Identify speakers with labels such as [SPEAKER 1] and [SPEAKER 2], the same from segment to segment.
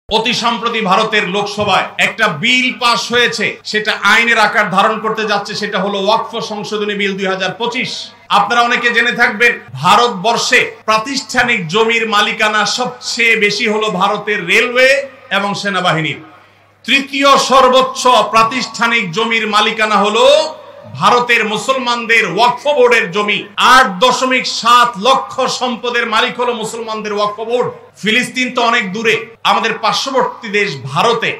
[SPEAKER 1] অতি সম্প্রতি ভারতের লোকসভায় একটা বিল পাস হয়েছে, সেটা আইনের আকার ধারণ করতে যাচ্ছে। সেটা হলো ওয়াকফ সংশোধনী বিল 2025। আপনারা অনেকে জেনে থাকবেন, ভারতবর্ষে প্রাতিষ্ঠানিক জমির মালিকানা সবচেয়ে বেশি হলো ভারতের রেলওয়ে এবং সেনাবাহিনীর। তৃতীয় সর্বোচ্চ প্রাতিষ্ঠানিক জমির মালিকানা হলো ভারতের মুসলমানদের ওয়াকফ বোর্ডের জমি। 8.7 লক্ষ সম্পদের মালিক হলো মুসলমানদের ওয়াকফ বোর্ড। ফিলিস্তিন তো অনেক দূরে, আমাদের পার্শ্ববর্তী দেশ ভারতে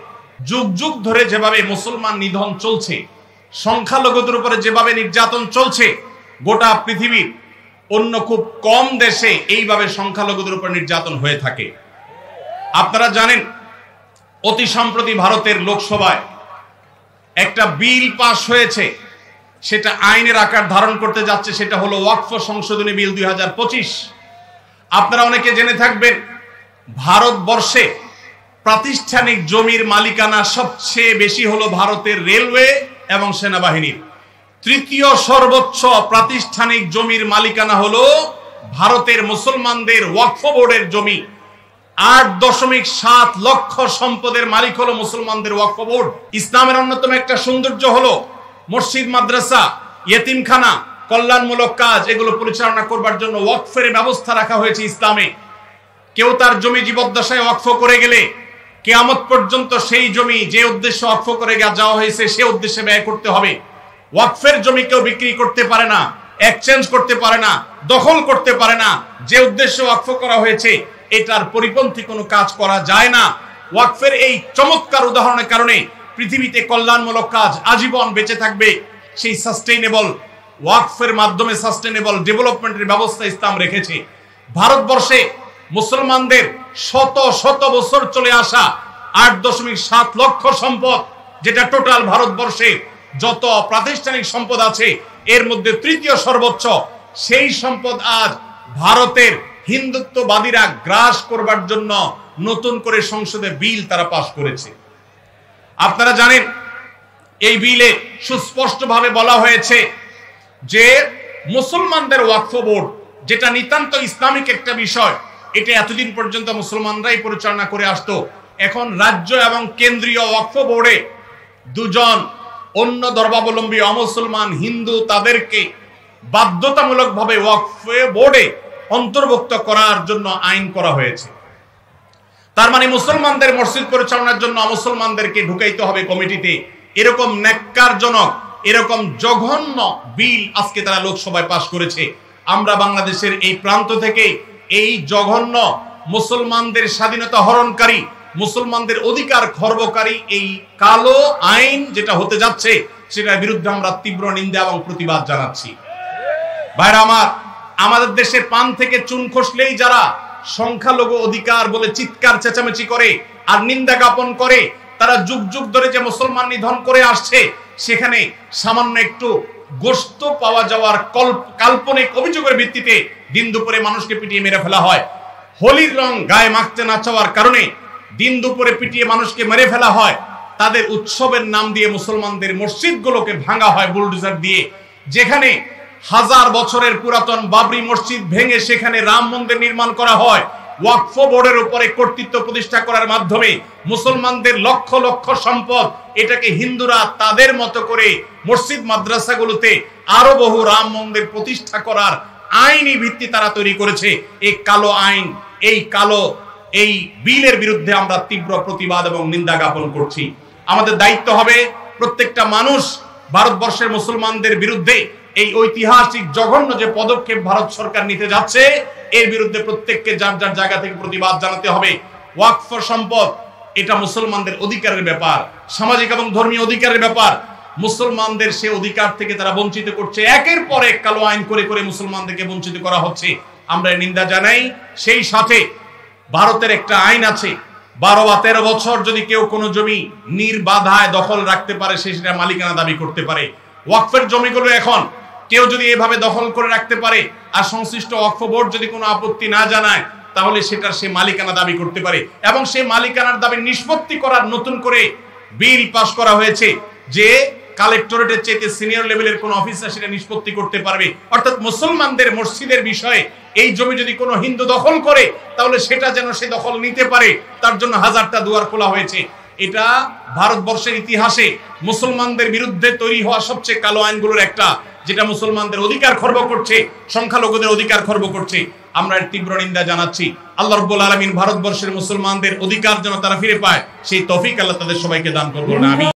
[SPEAKER 1] যুগ যুগ ধরে যেভাবে মুসলমান নিধন চলছে, সংখ্যালঘুদের উপরে যেভাবে নির্যাতন চলছে, গোটা পৃথিবীর অন্য খুব কম দেশে এইভাবে সংখ্যালঘুদের উপর নির্যাতন হয়ে থাকে। আপনারা জানেন, অতি সম্প্রতি ভারতের লোকসভায় একটা বিল পাস হয়েছে, সেটা আইনের আকার ধারণ করতে যাচ্ছে। সেটা হলো ওয়াকফ সংশোধনী বিল 2025। আপনারা অনেকে জেনে থাকবেন, ভারতবর্ষে প্রাতিষ্ঠানিক জমির মালিকানা সবচেয়ে বেশি হলো ভারতের রেলওয়ে এবং সেনাবাহিনীর। তৃতীয় সর্বোচ্চ প্রাতিষ্ঠানিক জমির মালিকানা হলো ভারতের মুসলমানদের ওয়াকফ বোর্ডের জমি। 8.7 লক্ষ সম্পদের মালিক হলো মুসলমানদের ওয়াকফ বোর্ড। ইসলামের অন্যতম একটা সৌন্দর্য হলো মসজিদ, মাদ্রাসা, ইয়েতিমখানা, কল্যাণমূলক কাজ, এগুলো পরিচালনা করবার জন্য ওয়াকফের ব্যবস্থা রাখা হয়েছে ইসলামে। কেউ তার জমি জীবদ্দশায় ওয়াকফ করে গেলে কিয়ামত পর্যন্ত সেই জমি যে উদ্দেশ্যে ওয়াকফ করে যাওয়া হয়েছে সে উদ্দেশ্যে ব্যয় করতে হবে। ওয়াকফের জমি কেউ বিক্রি করতে পারে না, এক্সচেঞ্জ করতে পারে না, দখল করতে পারে না। যে উদ্দেশ্যে ওয়াকফ করা হয়েছে এটার পরিপন্থী কোনো কাজ করা যায় না। ওয়াকফের এই চমৎকার উদাহরণের কারণে পৃথিবীতে কল্যাণমূলক কাজ আজীবন বেঁচে থাকবে। সেই সাস্টেইনেবল ওয়াকফের মাধ্যমে সাস্টেইনেবল ডেভেলপমেন্টের ব্যবস্থা ইসলাম রেখেছে। ভারতবর্ষে মুসলমানদের শত শত বছর চলে আসা 8.7 লক্ষ সম্পদ, যেটা টোটাল ভারতবর্ষে যত প্রাতিষ্ঠানিক সম্পদ আছে এর মধ্যে তৃতীয় সর্বোচ্চ, সেই সম্পদ আজ ভারতের হিন্দুত্ববাদীরা গ্রাস করবার জন্য নতুন করে সংসদে বিল তারা পাশ করেছে। আপনারা জানেন, এই বিলে সুস্পষ্টভাবে বলা হয়েছে যে মুসলমানদের ওয়াকফ বোর্ড, যেটা নিতান্ত ইসলামিক একটা বিষয়, এটা এতদিন পর্যন্ত মুসলমানরাই পরিচালনা করে আসতো। এখন রাজ্য এবং কেন্দ্রীয় ওয়াকফ বোর্ডে দুজন অন্য ধর্মাবলম্বী অমুসলমান হিন্দু তাদেরকে বাধ্যতামূলকভাবে ওয়াকফ বোর্ডে অন্তর্ভুক্ত করার জন্য আইন করা হয়েছে। তার মানে মুসলমানদের মসজিদ পরিচালনার জন্য মুসলমানদেরকে ঢুকাইতে হবে কমিটিতে। এরকম ন্যাক্কারজনক, এরকম জঘন্য বিল আজকে তারা লোকসভায় পাশ করেছে। আমরা বাংলাদেশের এই প্রান্ত থেকে এই জঘন্য মুসলমানদের স্বাধীনতা হরণকারী, মুসলমানদের অধিকার খর্বকারী এই কালো আইন যেটা হতে যাচ্ছে, সেটার বিরুদ্ধে আমরা তীব্র নিন্দা এবং প্রতিবাদ জানাচ্ছি। ভাইরা আমার, আমাদের দেশের পান থেকে চুন খসলেই যারা সংখ্যালঘু অধিকার বলে চিৎকার চেঁচামেচি করে আর নিন্দা জ্ঞাপন করে, তারা যুগ যুগ ধরে যে মুসলমান নিধন করে আসছে, সেখানে সামান্য একটু গোশত পাওয়া যাওয়ার কাল্পনিক অভিযোগের ভিত্তিতে দিন দুপুরে মানুষকে পিটিয়ে মেরে ফেলা হয়। হোলির রং গায়ে মাখতে না চাওয়ার কারণে দিন দুপুরে পিটিয়ে মানুষকে মেরে ফেলা হয়। তাদের উৎসবের নাম দিয়ে মুসলমানদের মসজিদগুলোকে ভাঙা হয় বুলডোজার দিয়ে। যেখানে 1000 বছরের পুরাতন বাবরি মসজিদ ভেঙে সেখানে রাম মন্দির নির্মাণ করা হয়। ওয়াকফ বোর্ডের উপরে কর্তৃত্ব প্রতিষ্ঠা করার মাধ্যমে মুসলমানদের লক্ষ লক্ষ সম্পদ, এটাকে হিন্দুরা তাদের মতো করে মসজিদ মাদ্রাসাগুলোতে আরো বহু রাম মন্দির প্রতিষ্ঠা করার আইনি ভিত্তি তারা তৈরি করেছে। এই কালো আইন, এই বিলের বিরুদ্ধে আমরা তীব্র প্রতিবাদ এবং নিন্দা জ্ঞাপন করছি। আমাদের দায়িত্ব হবে প্রত্যেকটা মানুষ ভারতবর্ষের মুসলমানদের বিরুদ্ধে এই ঐতিহাসিক জঘন্য যে পদক্ষেপ ভারত সরকার নিতে যাচ্ছে, এর বিরুদ্ধে প্রত্যেককে যার যার জায়গা থেকে প্রতিবাদ জানাতে হবে। ওয়াকফ সম্পদ এটা মুসলমানদের অধিকারের ব্যাপার, সামাজিক এবং ধর্মীয় অধিকারের ব্যাপার। মুসলমানদের সে অধিকার থেকে তারা বঞ্চিত করছে। একের পর এক কালো আইন করে করে মুসলমানদেরকে বঞ্চিত করা হচ্ছে। আমরা নিন্দা জানাই। সেই সাথে ভারতের একটা আইন আছে, 12 বা 13 বছর যদি কেউ কোনো জমি নির্বাধায় দখল রাখতে পারে, সে সেটা মালিকানা দাবি করতে পারে। ওয়াকফের জমিগুলো এখন কেউ যদি এভাবে দখল করে রাখতে পারে আর সংশ্লিষ্ট ওয়াকফ বোর্ড যদি কোনো আপত্তি না জানায়, তাহলে সেটার সে মালিকানা দাবি করতে পারে। এবং সেই মালিকানার দাবি নিষ্পত্তি করার নতুন করে বিল পাস করা হয়েছে, যে কালেক্টরেটের চাইতে সিনিয়র লেভেলের কোন অফিসার সেটা নিষ্পত্তি করতে পারবে। অর্থাৎ মুসলমানদের মসজিদের বিষয়ে এই জমি যদি কোনো হিন্দু দখল করে তাহলে সেটা যেন সে দখল নিতে পারে, তার জন্য হাজারটা দুয়ার খোলা হয়েছে। এটা ভারতবর্ষের ইতিহাসে মুসলমানদের বিরুদ্ধে তৈরি হওয়া সবচেয়ে কালো আইনগুলোর একটা, যেটা মুসলমানদের অধিকার খর্ব করছে, সংখ্যালঘুদের অধিকার খর্ব করছে। আমরা এর তীব্র নিন্দা জানাচ্ছি। আল্লাহ রাব্বুল আলামিন ভারতবর্ষের মুসলমানদের অধিকার যেন তারা ফিরে পায়, সেই তৌফিক আল্লাহ তাদের সবাইকে দান করুন। আমিন।